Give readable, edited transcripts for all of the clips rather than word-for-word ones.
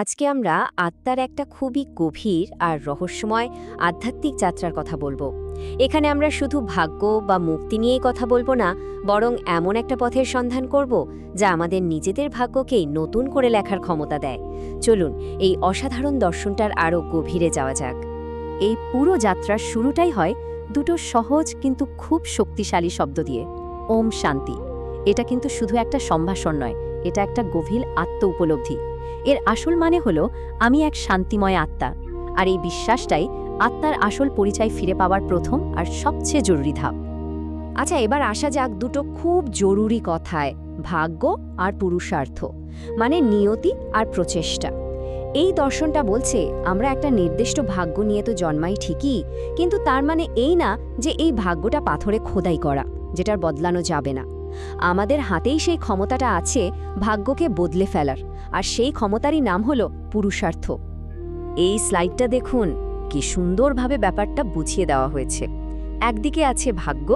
আজকে আমরা আত্মার একটা খুবই গভীর আর রহস্যময় আধ্যাত্মিক যাত্রার কথা বলবো। এখানে আমরা শুধু ভাগ্য বা মুক্তি নিয়েই কথা বলবো না, বরং এমন একটা পথের সন্ধান করব যা আমাদের নিজেদের ভাগ্যকেই নতুন করে লেখার ক্ষমতা দেয়। চলুন এই অসাধারণ দর্শনটার আরও গভীরে যাওয়া যাক। এই পুরো যাত্রার শুরুটাই হয় দুটো সহজ কিন্তু খুব শক্তিশালী শব্দ দিয়ে, ওম শান্তি। এটা কিন্তু শুধু একটা সম্ভাষণ নয়, এটা একটা গভীর আত্ম উপলব্ধি। এর আসল মানে হলো আমি এক শান্তিময় আত্মা, আর এই বিশ্বাসটাই আত্মার আসল পরিচয় ফিরে পাওয়ার প্রথম আর সবচেয়ে জরুরি ধাপ। আচ্ছা, এবার আসা যাক দুটো খুব জরুরি কথায়, ভাগ্য আর পুরুষার্থ, মানে নিয়তি আর প্রচেষ্টা। এই দর্শনটা বলছে আমরা একটা নির্দিষ্ট ভাগ্য নিয়ে তো জন্মাই ঠিকই, কিন্তু তার মানে এই না যে এই ভাগ্যটা পাথরে খোদাই করা, যেটার বদলানো যাবে না। আমাদের হাতেই সেই ক্ষমতাটা আছে ভাগ্যকে বদলে ফেলার, আর সেই ক্ষমতারই নাম হলো পুরুষার্থ। এই স্লাইডটা দেখুন, কি সুন্দরভাবে ব্যাপারটা বুঝিয়ে দেওয়া হয়েছে। একদিকে আছে ভাগ্য,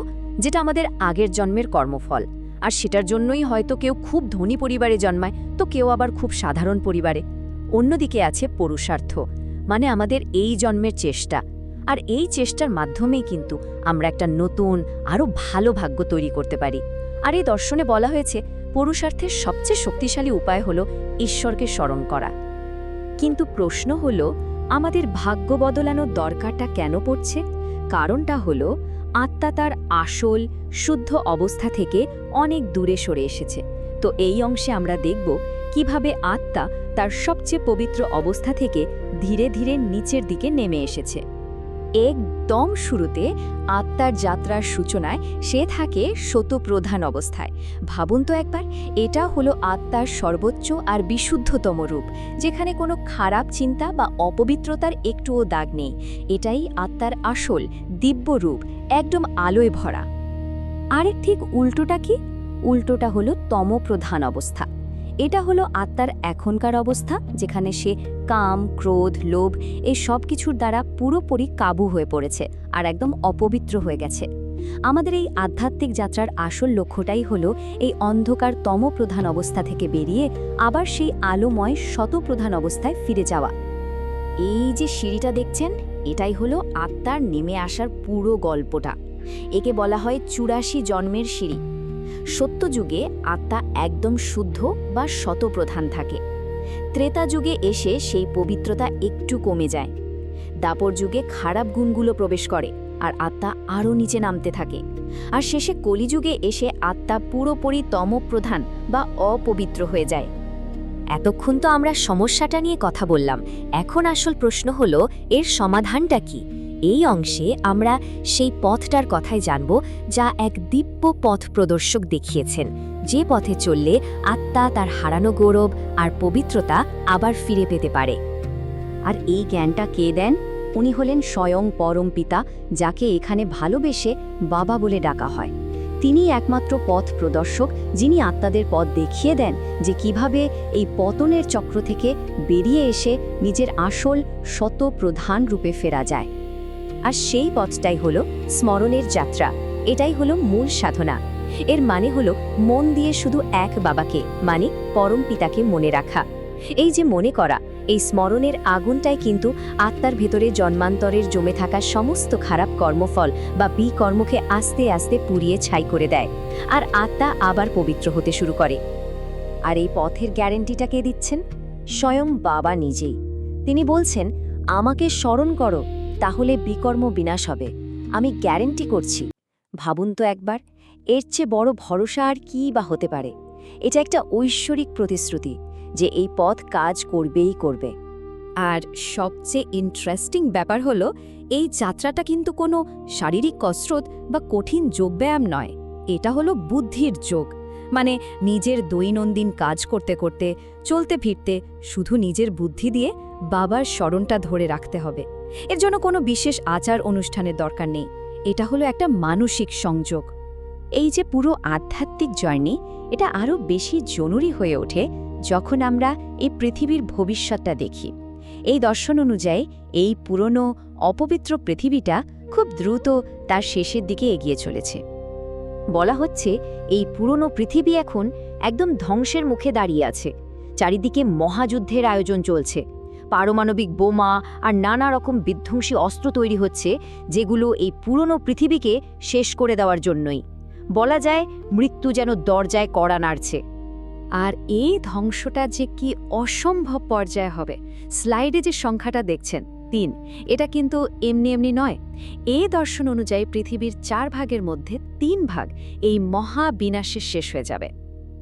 যেটা আমাদের আগের জন্মের কর্মফল, আর সেটার জন্যই হয়তো কেউ খুব ধনী পরিবারে জন্মায়, তো কেউ আবার খুব সাধারণ পরিবারে। অন্যদিকে আছে পুরুষার্থ, মানে আমাদের এই জন্মের চেষ্টা, আর এই চেষ্টার মাধ্যমেই কিন্তু আমরা একটা নতুন আরও ভালো ভাগ্য তৈরি করতে পারি। আর এই দর্শনে বলা হয়েছে পুরুষার্থের সবচেয়ে শক্তিশালী উপায় হলো ঈশ্বরকে স্মরণ করা। কিন্তু প্রশ্ন হলো, আমাদের ভাগ্য বদলানোর দরকারটা কেন পড়ছে? কারণটা হলো আত্মা তার আসল শুদ্ধ অবস্থা থেকে অনেক দূরে সরে এসেছে। তো এই অংশে আমরা দেখব কিভাবে আত্মা তার সবচেয়ে পবিত্র অবস্থা থেকে ধীরে ধীরে নিচের দিকে নেমে এসেছে। একদম শুরুতে আত্মার যাত্রার সূচনায় সে থাকে শতপ্রধান অবস্থায়। ভাবুন তো একবার, এটা হলো আত্মার সর্বোচ্চ আর বিশুদ্ধতম রূপ, যেখানে কোনো খারাপ চিন্তা বা অপবিত্রতার একটুও দাগ নেই। এটাই আত্মার আসল দিব্য রূপ, একদম আলোয় ভরা। আরেক ঠিক উল্টোটা কি? উল্টোটা হলো তমপ্রধান অবস্থা। এটা হলো আত্মার এখনকার অবস্থা, যেখানে সে কাম, ক্রোধ, লোভ এই সব কিছুর দ্বারা পুরোপুরি কাবু হয়ে পড়েছে আর একদম অপবিত্র হয়ে গেছে। আমাদের এই আধ্যাত্মিক যাত্রার আসল লক্ষ্যটাই হলো এই অন্ধকার তমপ্রধান অবস্থা থেকে বেরিয়ে আবার সেই আলোময় শতপ্রধান অবস্থায় ফিরে যাওয়া। এই যে সিঁড়িটা দেখছেন, এটাই হলো আত্মার নেমে আসার পুরো গল্পটা। একে বলা হয় ৮৪ জন্মের সিঁড়ি। সত্যযুগে আত্মা একদম শুদ্ধ বা শতপ্রধান থাকে। ত্রেতা যুগে এসে সেই পবিত্রতা একটু কমে যায়। দাপর যুগে খারাপ গুণগুলো প্রবেশ করে আর আত্মা আরও নিচে নামতে থাকে। আর শেষে কলিযুগে এসে আত্মা পুরোপুরি তমপ্রধান বা অপবিত্র হয়ে যায়। এতক্ষণ তো আমরা সমস্যাটা নিয়ে কথা বললাম, এখন আসল প্রশ্ন হলো এর সমাধানটা কি? এই অংশে আমরা সেই পথটার কথাই জানব যা এক দিব্য পথ প্রদর্শক দেখিয়েছেন, যে পথে চললে আত্মা তার হারানো গৌরব আর পবিত্রতা আবার ফিরে পেতে পারে। আর এই জ্ঞানটা কে দেন? উনি হলেন স্বয়ং পরম পিতা, যাকে এখানে ভালোবেসে বাবা বলে ডাকা হয়। তিনি একমাত্র পথ প্রদর্শক, যিনি আত্মাদের পথ দেখিয়ে দেন যে কিভাবে এই পতনের চক্র থেকে বেরিয়ে এসে নিজের আসল শতপ্রধান রূপে ফেরা যায়। আর সেই পথটাই হলো স্মরণের যাত্রা। এটাই হলো মূল সাধনা। এর মানে হলো মন দিয়ে শুধু এক বাবাকে, মানে পরম পিতাকে মনে রাখা। এই যে মনে করা, এই স্মরণের আগুনটাই কিন্তু আত্মার ভেতরে জন্মান্তরের জমে থাকা সমস্ত খারাপ কর্মফল বা বিকর্মকে আস্তে আস্তে পুড়িয়ে ছাই করে দেয়, আর আত্মা আবার পবিত্র হতে শুরু করে। আর এই পথের গ্যারেন্টিটা কে দিচ্ছেন? স্বয়ং বাবা নিজেই। তিনি বলছেন, আমাকে স্মরণ করো, তাহলে বিকর্ম বিনাশ হবে, আমি গ্যারেন্টি করছি। ভাবুন তো একবার, এর চেয়ে বড় ভরসা আর কী বা হতে পারে? এটা একটা ঐশ্বরিক প্রতিশ্রুতি যে এই পথ কাজ করবেই করবে। আর সবচেয়ে ইন্টারেস্টিং ব্যাপার হলো, এই যাত্রাটা কিন্তু কোনো শারীরিক কসরত বা কঠিন যোগব্যায়াম নয়। এটা হলো বুদ্ধির যোগ, মানে নিজের দৈনন্দিন কাজ করতে করতে, চলতে ফিরতে শুধু নিজের বুদ্ধি দিয়ে বাবার স্মরণটা ধরে রাখতে হবে। এর জন্য কোনো বিশেষ আচার অনুষ্ঠানের দরকার নেই। এটা হলো একটা মানসিক সংযোগ। এই যে পুরো আধ্যাত্মিক জার্নি, এটা আরও বেশি জরুরি হয়ে ওঠে যখন আমরা এই পৃথিবীর ভবিষ্যৎটা দেখি। এই দর্শন অনুযায়ী এই পুরনো অপবিত্র পৃথিবীটা খুব দ্রুত তার শেষের দিকে এগিয়ে চলেছে। বলা হচ্ছে এই পুরনো পৃথিবী এখন একদম ধ্বংসের মুখে দাঁড়িয়ে আছে, চারিদিকে মহাযুদ্ধের আয়োজন চলছে। পারমাণবিক বোমা আর নানা রকম বিধ্বংসী অস্ত্র তৈরি হচ্ছে, যেগুলো এই পুরনো পৃথিবীকে শেষ করে দেওয়ার জন্যই। বলা যায় মৃত্যু যেন দরজায় কড়া নাড়ছে। আর এই ধ্বংসটা যে কি অসম্ভব পর্যায়ে হবে। স্লাইডে যে সংখ্যাটা দেখছেন ৩, এটা কিন্তু এমনি এমনি নয়। এই দর্শন অনুযায়ী পৃথিবীর ৪ ভাগের মধ্যে ৩ ভাগ এই মহাবিনাশে শেষ হয়ে যাবে।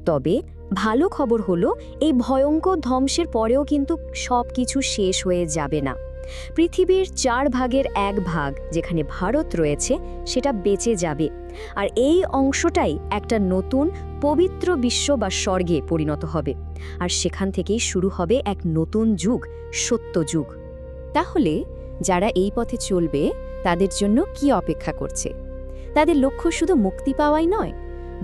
তবে ভালো খবর হলো, এই ভয়ঙ্কর ধ্বংসের পরেও কিন্তু সব কিছু শেষ হয়ে যাবে না। পৃথিবীর ৪ ভাগের ১ ভাগ, যেখানে ভারত রয়েছে, সেটা বেঁচে যাবে। আর এই অংশটাই একটা নতুন পবিত্র বিশ্ব বা স্বর্গে পরিণত হবে। আর সেখান থেকেই শুরু হবে এক নতুন যুগ, সত্য যুগ। তাহলে যারা এই পথে চলবে, তাদের জন্য কি অপেক্ষা করছে? তাদের লক্ষ্য শুধু মুক্তি পাওয়াই নয়,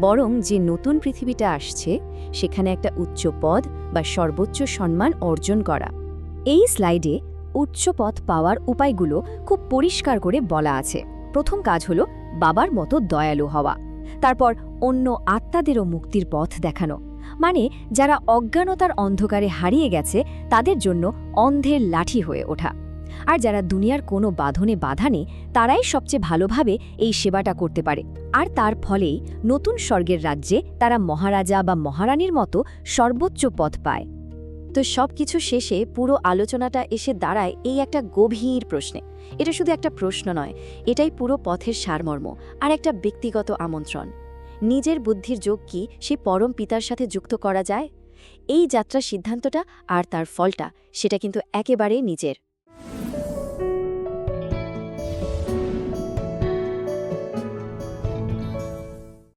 বরং যে নতুন পৃথিবীটা আসছে, সেখানে একটা উচ্চ পদ বা সর্বোচ্চ সম্মান অর্জন করা। এই স্লাইডে উচ্চ পদ পাওয়ার উপায়গুলো খুব পরিষ্কার করে বলা আছে। প্রথম কাজ হলো বাবার মতো দয়ালু হওয়া। তারপর অন্য আত্মাদেরও মুক্তির পথ দেখানো, মানে যারা অজ্ঞানতার অন্ধকারে হারিয়ে গেছে, তাদের জন্য অন্ধের লাঠি হয়ে ওঠা। আর যারা দুনিয়ার কোনো বাঁধনে বাধা নেই, তারাই সবচেয়ে ভালোভাবে এই সেবাটা করতে পারে। আর তার ফলেই নতুন স্বর্গের রাজ্যে তারা মহারাজা বা মহারানীর মতো সর্বোচ্চ পদ পায়। তো সবকিছু শেষে পুরো আলোচনাটা এসে দাঁড়ায় এই একটা গভীর প্রশ্নে। এটা শুধু একটা প্রশ্ন নয়, এটাই পুরো পথের সারমর্ম আর একটা ব্যক্তিগত আমন্ত্রণ। নিজের বুদ্ধির যোগ কি সে পরম পিতার সাথে যুক্ত করা যায়? এই যাত্রার সিদ্ধান্তটা আর তার ফলটা, সেটা কিন্তু একেবারে নিজের।